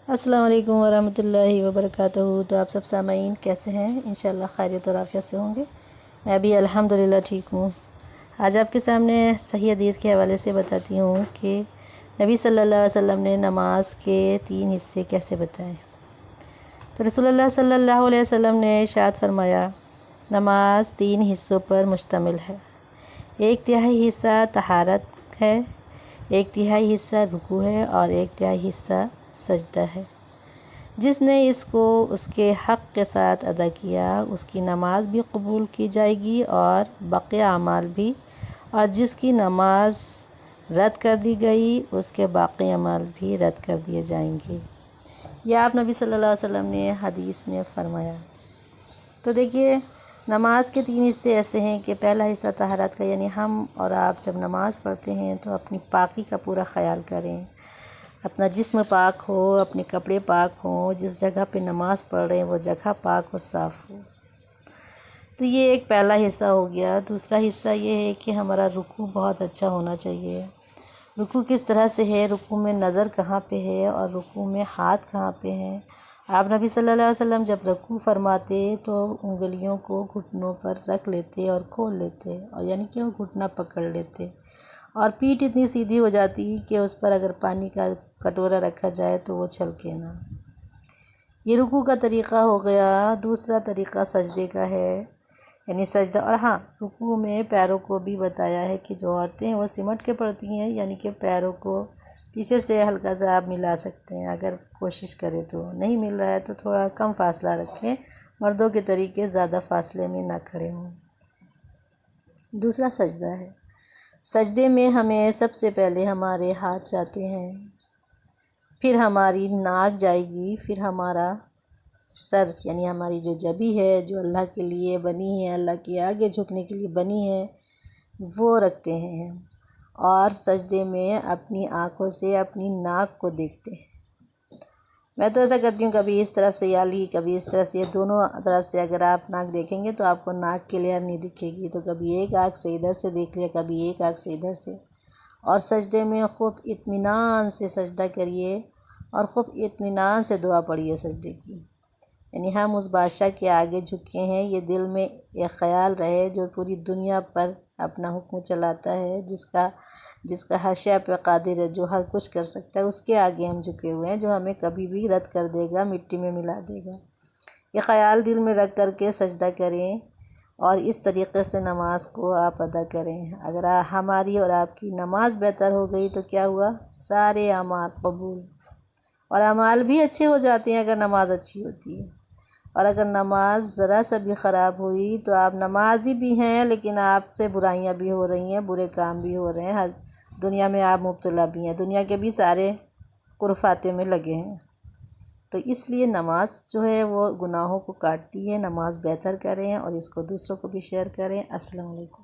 السلام علیکم ورحمۃ اللہ وبرکاتہ۔ تو آپ سب سامعین کیسے ہیں؟ انشاءاللہ خیریت اور عافیت سے ہوں گے۔ میں بھی الحمدللہ ٹھیک ہوں۔ آج آپ کے سامنے صحیح حدیث کے حوالے سے بتاتی ہوں کہ نبی صلی اللہ علیہ وسلم نے نماز کے 3 حصے کیسے بتائے۔ تو رسول اللہ صلی اللہ علیہ وسلم نے ارشاد فرمایا، نماز 3 حصوں پر مشتمل ہے۔ 1/3 حصہ طہارت ہے، 1/3 حصہ رکوع ہے اور 1/3 حصہ سجدہ ہے۔ جس نے اس کو اس کے حق کے ساتھ ادا کیا اس کی نماز بھی قبول کی جائے گی اور باقی اعمال بھی، اور جس کی نماز رد کر دی گئی اس کے باقی اعمال بھی رد کر دیے جائیں گے۔ یہ آپ نبی صلی اللہ علیہ وسلم نے حدیث میں فرمایا۔ تو دیکھیے، نماز کے 3 حصے ایسے ہیں کہ پہلا حصہ طہارت کا، یعنی ہم اور آپ جب نماز پڑھتے ہیں تو اپنی پاکی کا پورا خیال کریں، اپنا جسم پاک ہو، اپنے کپڑے پاک ہوں، جس جگہ پہ نماز پڑھ رہے ہیں وہ جگہ پاک اور صاف ہو۔ تو یہ ایک پہلا حصہ ہو گیا۔ دوسرا حصہ یہ ہے کہ ہمارا رکوع بہت اچھا ہونا چاہیے۔ رکوع کس طرح سے ہے، رکوع میں نظر کہاں پہ ہے اور رکوع میں ہاتھ کہاں پہ ہیں۔ آپ نبی صلی اللہ علیہ وسلم جب رکوع فرماتے تو انگلیوں کو گھٹنوں پر رکھ لیتے اور کھول لیتے، اور یعنی کہ وہ گھٹنا پکڑ لیتے، اور پیٹھ اتنی سیدھی ہو جاتی کہ اس پر اگر پانی کا کٹورا رکھا جائے تو وہ چھلکے نہ۔ یہ رکوع کا طریقہ ہو گیا۔ دوسرا طریقہ سجدے کا ہے، یعنی سجدہ، اور ہاں، رکوع میں پیروں کو بھی بتایا ہے کہ جو عورتیں ہیں وہ سمٹ کے پڑتی ہیں، یعنی کہ پیروں کو پیچھے سے ہلکا سا آپ ملا سکتے ہیں، اگر کوشش کرے تو۔ نہیں مل رہا ہے تو تھوڑا کم فاصلہ رکھیں، مردوں کے طریقے زیادہ فاصلے میں نہ کھڑے ہوں۔ دوسرا سجدہ ہے۔ سجدے میں ہمیں سب سے پہلے ہمارے ہاتھ جاتے ہیں، پھر ہماری ناک جائے گی، پھر ہمارا سر، یعنی ہماری جو جبی ہے جو اللہ کے لیے بنی ہے، اللہ کے آگے جھکنے کے لیے بنی ہے، وہ رکھتے ہیں، اور سجدے میں اپنی آنکھوں سے اپنی ناک کو دیکھتے ہیں۔ میں تو ایسا کرتی ہوں، کبھی اس طرف سے یالی، کبھی اس طرف سے، دونوں طرف سے اگر آپ ناک دیکھیں گے تو آپ کو ناک کلیئر نہیں دکھے گی، تو کبھی ایک آنکھ سے ادھر سے دیکھ لیا، کبھی ایک آنکھ سے ادھر سے، اور سجدے میں خوب اطمینان سے سجدہ کریے اور خوب اطمینان سے دعا پڑھیے سجدے کی، یعنی ہم اس بادشاہ کے آگے جھکے ہیں، یہ دل میں ایک خیال رہے جو پوری دنیا پر اپنا حکم چلاتا ہے، جس کا ہر شے پہ قادر ہے، جو ہر کچھ کر سکتا ہے، اس کے آگے ہم جھکے ہوئے ہیں، جو ہمیں کبھی بھی رد کر دے گا، مٹی میں ملا دے گا۔ یہ خیال دل میں رکھ کر کے سجدہ کریں اور اس طریقے سے نماز کو آپ ادا کریں۔ اگر ہماری اور آپ کی نماز بہتر ہو گئی تو کیا ہوا؟ سارے اعمال قبول، اور اعمال بھی اچھے ہو جاتے ہیں اگر نماز اچھی ہوتی ہے۔ اور اگر نماز ذرا سا بھی خراب ہوئی تو آپ نمازی بھی ہیں لیکن آپ سے برائیاں بھی ہو رہی ہیں، برے کام بھی ہو رہے ہیں، ہر دنیا میں آپ مبتلا بھی ہیں، دنیا کے بھی سارے خرافاتیں میں لگے ہیں۔ تو اس لیے نماز جو ہے وہ گناہوں کو کاٹتی ہے۔ نماز بہتر کریں اور اس کو دوسروں کو بھی شیئر کریں۔ السلام علیکم۔